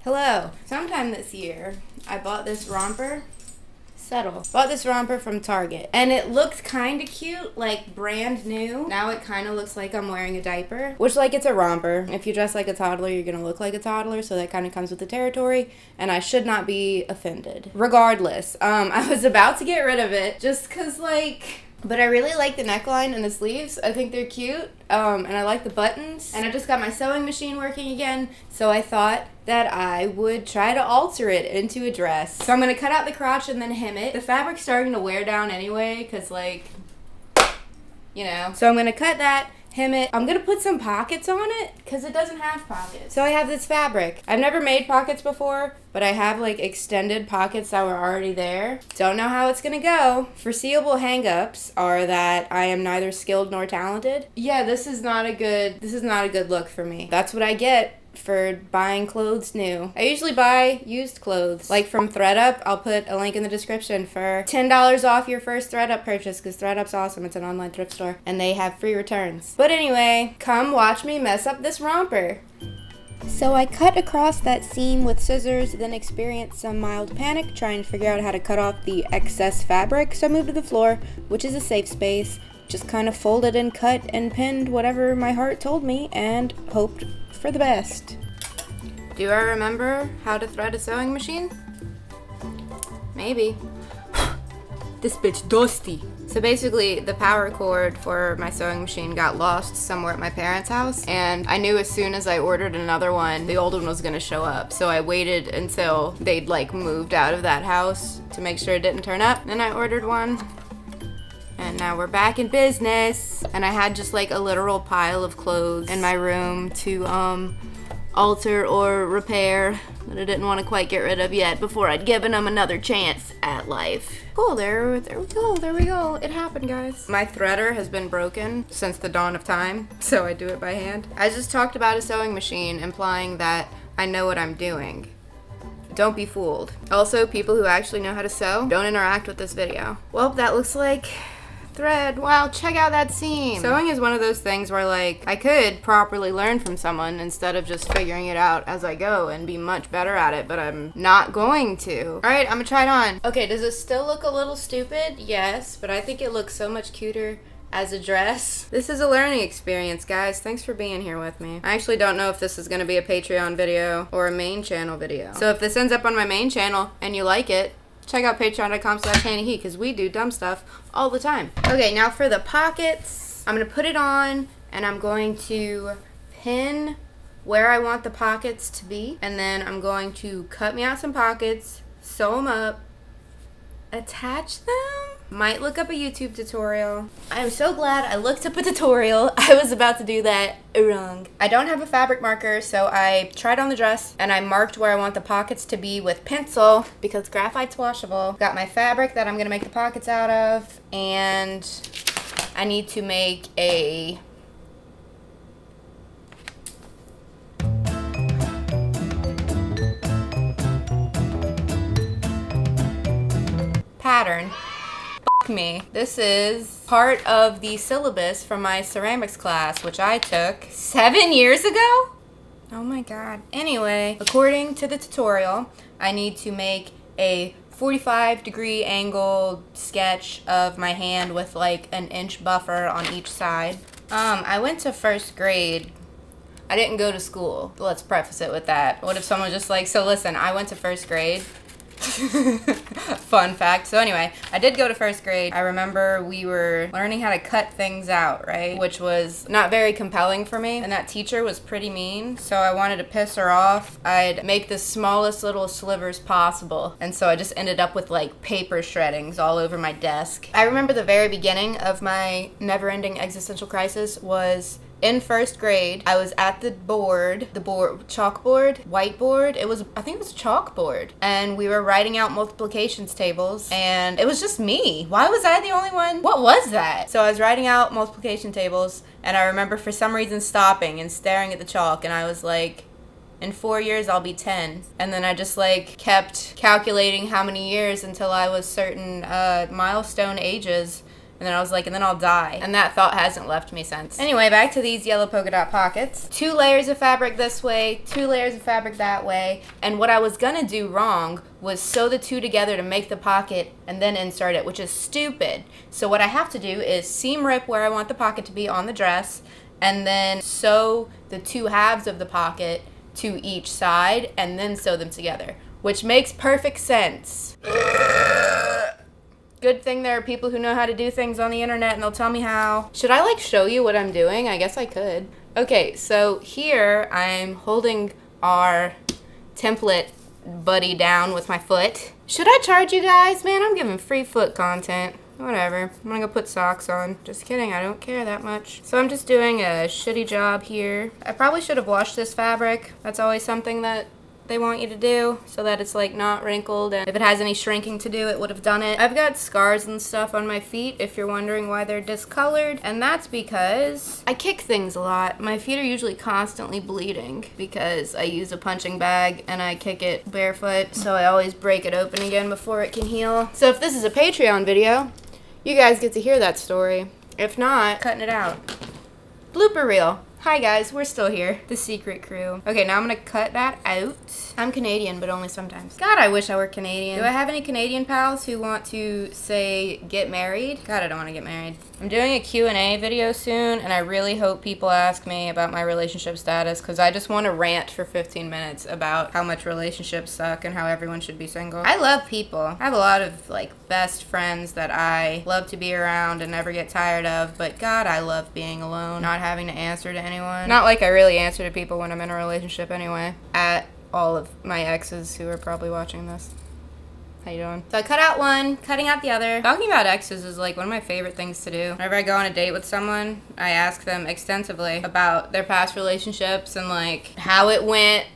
Hello. Sometime this year, I bought this romper. Settle. Bought this romper from Target. And it looked kind of cute, like brand new. Now it kind of looks like I'm wearing a diaper. Which, like, it's a romper. If you dress like a toddler, you're going to look like a toddler. So that kind of comes with the territory. And I should not be offended. Regardless, I was about to get rid of it just because, like... But I really like the neckline and the sleeves. I think they're cute. And I like the buttons. And I just got my sewing machine working again. So I thought that I would try to alter it into a dress. So I'm going to cut out the crotch and then hem it. The fabric's starting to wear down anyway because, like, you know. So I'm going to cut that, hem it. I'm going to put some pockets on it because it doesn't have pockets. So I have this fabric. I've never made pockets before, but I have, like, extended pockets that were already there. Don't know how it's going to go. Foreseeable hang-ups are that I am neither skilled nor talented. Yeah, this is not a good look for me. That's what I get for buying clothes new. I usually buy used clothes, like from ThredUp. I'll put a link in the description for $10 off your first ThredUp purchase, because ThredUp's awesome. It's an online thrift store, and they have free returns. But anyway, come watch me mess up this romper. So I cut across that seam with scissors, then experienced some mild panic trying to figure out how to cut off the excess fabric. So I moved to the floor, which is a safe space. Just kind of folded and cut and pinned whatever my heart told me and hoped for the best. Do I remember how to thread a sewing machine? Maybe. This bitch dusty. So basically, the power cord for my sewing machine got lost somewhere at my parents' house, and I knew as soon as I ordered another one, the old one was gonna show up. So I waited until they'd, like, moved out of that house to make sure it didn't turn up. Then I ordered one. And now we're back in business. And I had just, like, a literal pile of clothes in my room to alter or repair that I didn't want to quite get rid of yet before I'd given them another chance at life. Cool, there we go. It happened, guys. My threader has been broken since the dawn of time, so I do it by hand. I just talked about a sewing machine, implying that I know what I'm doing. Don't be fooled. Also, people who actually know how to sew don't interact with this video. Well, that looks like thread. Wow, check out that seam. Sewing is one of those things where, like, I could properly learn from someone instead of just figuring it out as I go and be much better at it, but I'm not going to. All right, I'm gonna try it on. Okay, does it still look a little stupid? Yes, but I think it looks so much cuter as a dress. This is a learning experience, guys. Thanks for being here with me. I actually don't know if this is gonna be a Patreon video or a main channel video. So if this ends up on my main channel and you like it, check out patreon.com/HannahHe, because we do dumb stuff all the time. Okay, now for the pockets. I'm going to put it on, and I'm going to pin where I want the pockets to be. And then I'm going to cut me out some pockets, sew them up, attach them. Might look up a YouTube tutorial. I'm so glad I looked up a tutorial. I was about to do that wrong. I don't have a fabric marker, so I tried on the dress and I marked where I want the pockets to be with pencil because graphite's washable. Got my fabric that I'm gonna make the pockets out of, and I need to make a pattern. Me. This is part of the syllabus from my ceramics class, which I took 7 years ago? Oh my god. Anyway, according to the tutorial, I need to make a 45-degree angle sketch of my hand with like an inch buffer on each side. I went to first grade. I didn't go to school. Let's preface it with that. What if someone just like, so listen, I went to first grade. Fun fact. So anyway, I did go to first grade. I remember we were learning how to cut things out, right? Which was not very compelling for me. And that teacher was pretty mean. So I wanted to piss her off. I'd make the smallest little slivers possible. And so I just ended up with like paper shreddings all over my desk. I remember the very beginning of my never-ending existential crisis was in first grade. I was at the chalkboard, whiteboard. I think it was a chalkboard. And we were writing out multiplications tables, and it was just me. Why was I the only one? What was that? So I was writing out multiplication tables, and I remember for some reason stopping and staring at the chalk, and I was like, in 4 years I'll be 10. And then I just like kept calculating how many years until I was certain milestone ages. And then I was like, and then I'll die. And that thought hasn't left me since. Anyway, back to these yellow polka dot pockets. 2 layers of fabric this way, 2 layers of fabric that way. And what I was gonna do wrong was sew the 2 together to make the pocket and then insert it, which is stupid. So what I have to do is seam rip where I want the pocket to be on the dress, and then sew the 2 halves of the pocket to each side, and then sew them together, which makes perfect sense. Good thing there are people who know how to do things on the internet and they'll tell me how. Should I like show you what I'm doing? I guess I could. Okay, so here I'm holding our template buddy down with my foot. Should I charge you guys? Man, I'm giving free foot content. Whatever. I'm gonna go put socks on. Just kidding, I don't care that much. So I'm just doing a shitty job here. I probably should have washed this fabric. That's always something that they want you to do so that it's like not wrinkled, and if it has any shrinking to do, it would have done it. I've got scars and stuff on my feet if you're wondering why they're discolored, and that's because I kick things a lot. My feet are usually constantly bleeding because I use a punching bag and I kick it barefoot, so I always break it open again before it can heal. So if this is a Patreon video, you guys get to hear that story. If not, cutting it out. Blooper reel. Hi guys, we're still here. The secret crew. Okay, now I'm gonna cut that out. I'm Canadian, but only sometimes. God, I wish I were Canadian. Do I have any Canadian pals who want to, say, get married? God, I don't want to get married. I'm doing a Q&A video soon, and I really hope people ask me about my relationship status, because I just want to rant for 15 minutes about how much relationships suck and how everyone should be single. I love people. I have a lot of, like, best friends that I love to be around and never get tired of, but God, I love being alone, not having to answer to anyone. Not like I really answer to people when I'm in a relationship anyway. At all of my exes who are probably watching this. How you doing? So I cut out one, cutting out the other. Talking about exes is like one of my favorite things to do. Whenever I go on a date with someone, I ask them extensively about their past relationships and like how it went.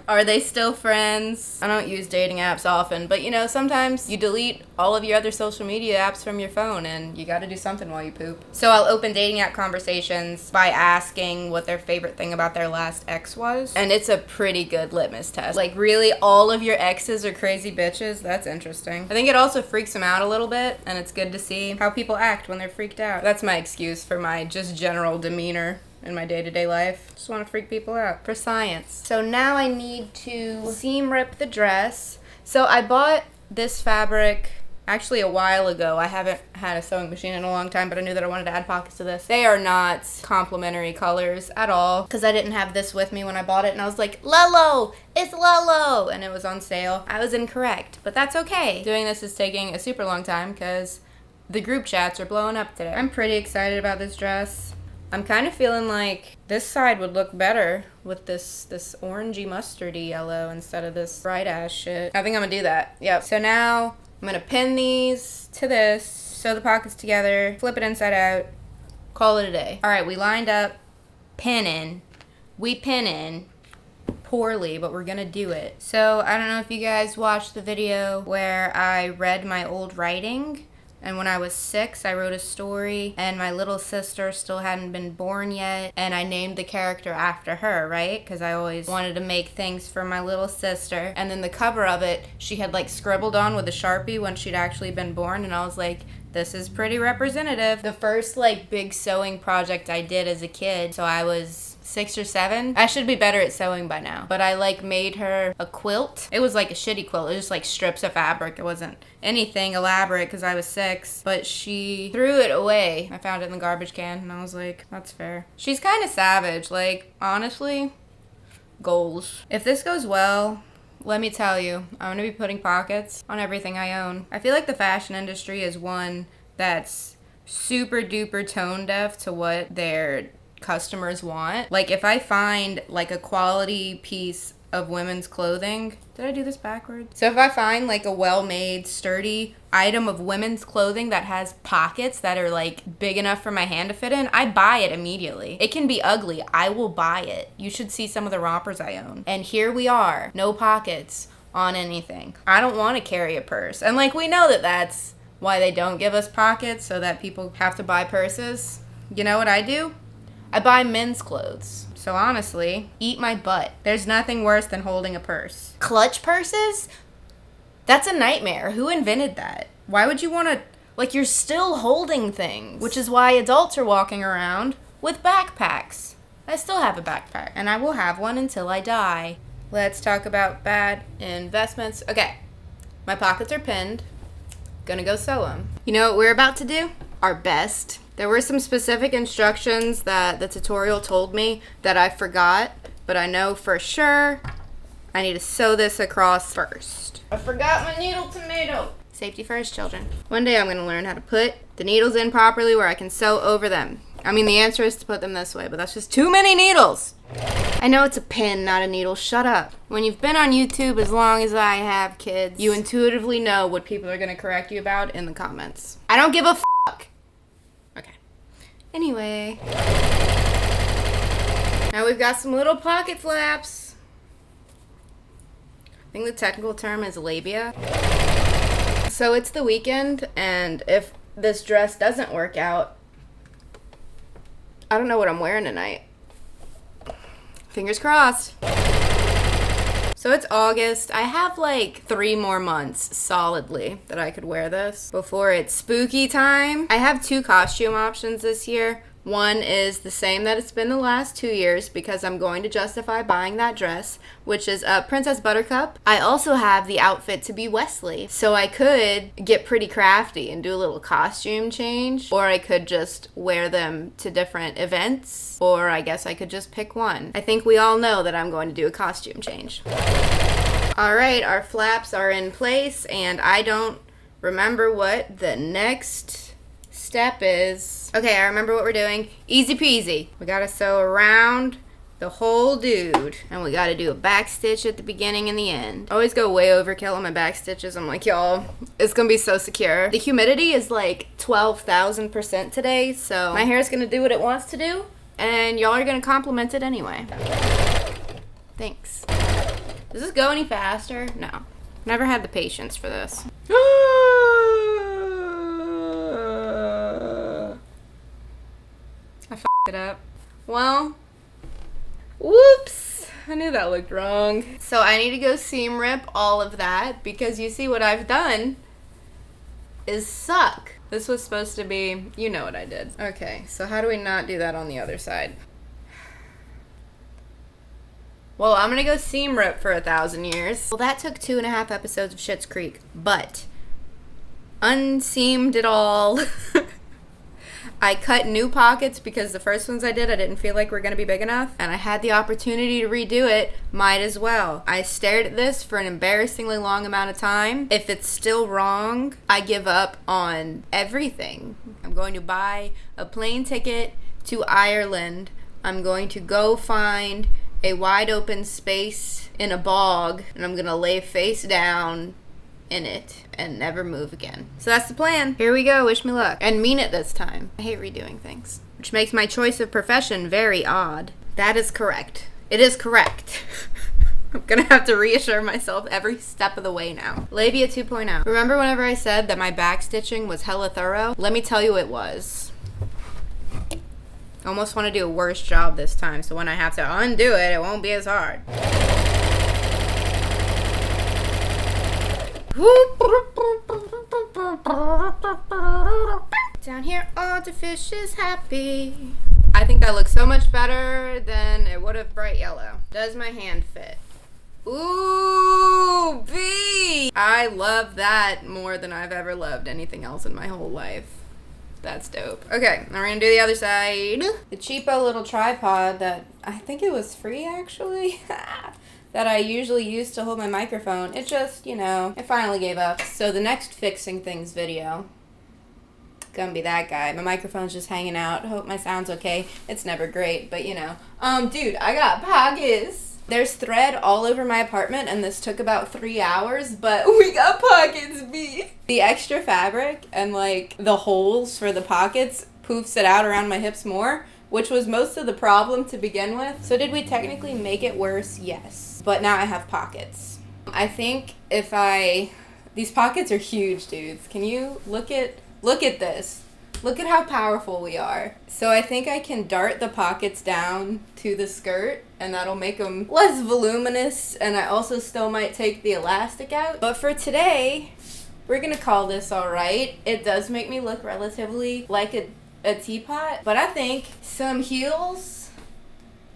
Are they still friends? I don't use dating apps often, but you know, sometimes you delete all of your other social media apps from your phone and you gotta do something while you poop. So I'll open dating app conversations by asking what their favorite thing about their last ex was. And it's a pretty good litmus test. Like, really, all of your exes are crazy bitches? That's interesting. I think it also freaks them out a little bit, and it's good to see how people act when they're freaked out. That's my excuse for my just general demeanor in my day-to-day life. Just want to freak people out for science. So now I need to seam rip the dress. So I bought this fabric actually a while ago. I haven't had a sewing machine in a long time, but I knew that I wanted to add pockets to this. They are not complementary colors at all, because I didn't have this with me when I bought it, and I was like, Lolo! It's Lolo! And it was on sale. I was incorrect, but that's okay. Doing this is taking a super long time because the group chats are blowing up today. I'm pretty excited about this dress. I'm kind of feeling like this side would look better with this orangey mustardy yellow instead of this bright ass shit. I think I'm gonna do that. Yep. So now I'm gonna pin these to this, sew the pockets together, flip it inside out, call it a day. All right, we lined up pinning. We pinning poorly, but we're gonna do it. So I don't know if you guys watched the video where I read my old writing. And when I was 6, I wrote a story, and my little sister still hadn't been born yet, and I named the character after her, right? Because I always wanted to make things for my little sister. And then the cover of it, she had like scribbled on with a Sharpie when she'd actually been born, and I was like, this is pretty representative. The first like big sewing project I did as a kid, so I was 6 or 7. I should be better at sewing by now. But I like made her a quilt. It was like a shitty quilt. It was just like strips of fabric. It wasn't anything elaborate because I was 6. But she threw it away. I found it in the garbage can and I was like, that's fair. She's kind of savage. Like, honestly, goals. If this goes well, let me tell you, I'm gonna be putting pockets on everything I own. I feel like the fashion industry is one that's super duper tone deaf to what their customers want. Like, if I find like a quality piece of women's clothing, did I do this backwards? So if I find like a well-made, sturdy item of women's clothing that has pockets that are like big enough for my hand to fit in, I buy it immediately. It can be ugly, I will buy it. You should see some of the rompers I own. And here we are, no pockets on anything. I don't want to carry a purse. And like, we know that that's why they don't give us pockets, so that people have to buy purses. You know what I do? I buy men's clothes. So honestly, eat my butt. There's nothing worse than holding a purse. Clutch purses? That's a nightmare. Who invented that? Why would you want to... Like, you're still holding things, which is why adults are walking around with backpacks. I still have a backpack, and I will have one until I die. Let's talk about bad investments. Okay, my pockets are pinned. Gonna go sew them. You know what we're about to do? Our best. There were some specific instructions that the tutorial told me that I forgot, but I know for sure I need to sew this across first. I forgot my needle tomato. Safety first, children. One day I'm gonna learn how to put the needles in properly where I can sew over them. I mean, the answer is to put them this way, but that's just too many needles. I know it's a pin, not a needle. Shut up. When you've been on YouTube as long as I have, kids, you intuitively know what people are gonna correct you about in the comments. I don't give a fuck. Okay. Anyway. Now we've got some little pocket flaps. I think the technical term is labia. So it's the weekend, and if this dress doesn't work out, I don't know what I'm wearing tonight. Fingers crossed. So it's August. I have like 3 more months solidly that I could wear this before it's spooky time. I have 2 costume options this year. One is the same that it's been the last 2 years because I'm going to justify buying that dress, which is Princess Buttercup. I also have the outfit to be Wesley, so I could get pretty crafty and do a little costume change, or I could just wear them to different events, or I guess I could just pick one. I think we all know that I'm going to do a costume change. All right, our flaps are in place, and I don't remember what the next step is. Okay, I remember what we're doing. Easy peasy. We gotta sew around the whole dude, and we gotta do a back stitch at the beginning and the end. I always go way overkill on my back stitches. I'm like, y'all, it's gonna be so secure. The humidity is like 12,000% today, so my hair is gonna do what it wants to do, and y'all are gonna compliment it anyway. Thanks. Does this go any faster? No. Never had the patience for this. I f***ed it up. Well, whoops. I knew that looked wrong. So I need to go seam rip all of that because you see what I've done is suck. This was supposed to be, you know what I did. Okay, so how do we not do that on the other side? Well, I'm gonna go seam rip for 1,000 years. Well, that took 2.5 episodes of Schitt's Creek, but unseamed it all. I cut new pockets because the first ones I did, I didn't feel like were going to be big enough. And I had the opportunity to redo it, might as well. I stared at this for an embarrassingly long amount of time. If it's still wrong, I give up on everything. I'm going to buy a plane ticket to Ireland. I'm going to go find a wide open space in a bog, and I'm going to lay face down in it and never move again. So that's the plan. Here we go. Wish me luck. And mean it this time. I hate redoing things. Which makes my choice of profession very odd. That is correct. It is correct. I'm gonna have to reassure myself every step of the way now. Labia 2.0. Remember whenever I said that my back stitching was hella thorough? Let me tell you it was. I almost want to do a worse job this time, so when I have to undo it, it won't be as hard. Down here, all the fish is happy. I think that looks so much better than it would have bright yellow. Does my hand fit? Ooh, B! I love that more than I've ever loved anything else in my whole life. That's dope. Okay, now we're gonna do the other side. The cheapo little tripod that I think it was free actually. That I usually use to hold my microphone. It just, you know, it finally gave up. So the next fixing things video, gonna be that guy. My microphone's just hanging out. Hope my sound's okay. It's never great, but you know. Dude, I got pockets. There's thread all over my apartment, and this took about 3 hours, but we got pockets, B. The extra fabric and like the holes for the pockets poofs it out around my hips more, which was most of the problem to begin with. So did we technically make it worse? Yes. But now I have pockets. I think if these pockets are huge, dudes. Can you look at this? Look at how powerful we are. So I think I can dart the pockets down to the skirt, and that'll make them less voluminous, and I also still might take the elastic out. But for today, We're gonna call this all right. It does make me look relatively like a teapot, but I think some heels,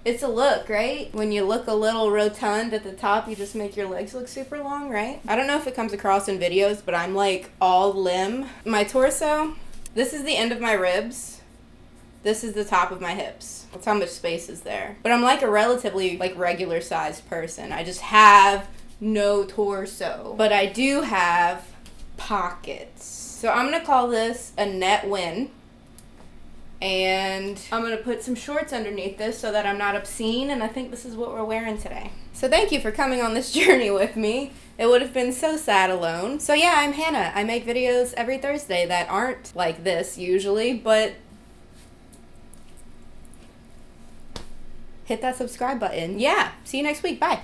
it's a look, right? When you look a little rotund at the top, you just make your legs look super long, right? I don't know if it comes across in videos, but I'm like all limb. My torso, this is the end of my ribs. This is the top of my hips. That's how much space is there. But I'm like a relatively like regular sized person. I just have no torso. But I do have pockets. So I'm gonna call this a net win. And I'm gonna put some shorts underneath this so that I'm not obscene, and I think this is what we're wearing today. So thank you for coming on this journey with me. It would have been so sad alone. So yeah, I'm Hannah. I make videos every Thursday that aren't like this usually, but hit that subscribe button. Yeah, see you next week. Bye.